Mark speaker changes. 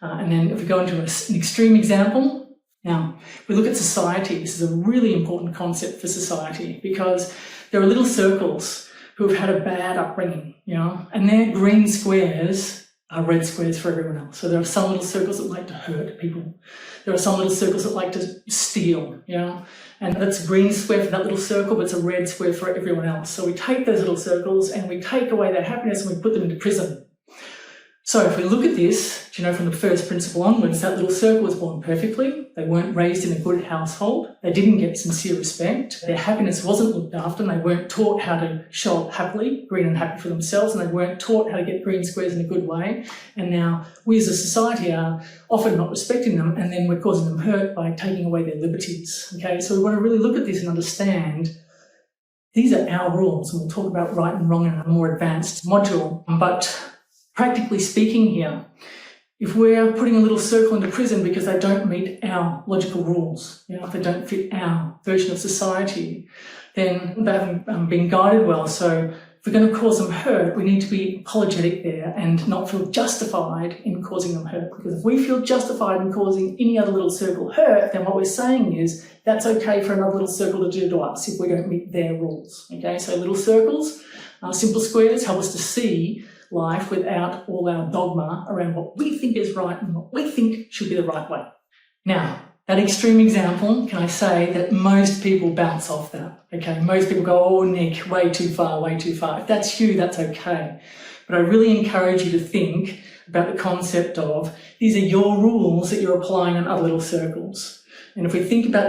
Speaker 1: And then if we go into an extreme example, now if we look at society, this is a really important concept for society because there are little circles who have had a bad upbringing, and their green squares are red squares for everyone else. So there are some little circles that like to hurt people. There are some little circles that like to steal, and that's a green square for that little circle, but it's a red square for everyone else. So we take those little circles and we take away their happiness and we put them into prison. So if we look at this, from the first principle onwards, that little circle was born perfectly. They weren't raised in a good household. They didn't get sincere respect. Their happiness wasn't looked after, and they weren't taught how to show up happily, green and happy for themselves, and they weren't taught how to get green squares in a good way. And now we as a society are often not respecting them, and then we're causing them hurt by taking away their liberties. Okay, so we want to really look at this and understand these are our rules, and we'll talk about right and wrong in a more advanced module. But practically speaking here, if we're putting a little circle into prison because they don't meet our logical rules, if they don't fit our version of society, then they haven't been guided well. So if we're going to cause them hurt, we need to be apologetic there and not feel justified in causing them hurt. Because if we feel justified in causing any other little circle hurt, then what we're saying is that's okay for another little circle to do to us if we don't meet their rules. Okay, so little circles, simple squares help us to see life without all our dogma around what we think is right and what we think should be the right way. Now, that extreme example, can I say that most people bounce off that, okay? Most people go, oh, Nick, way too far, way too far. If that's you, that's okay. But I really encourage you to think about the concept of these are your rules that you're applying on other little circles. And if we think about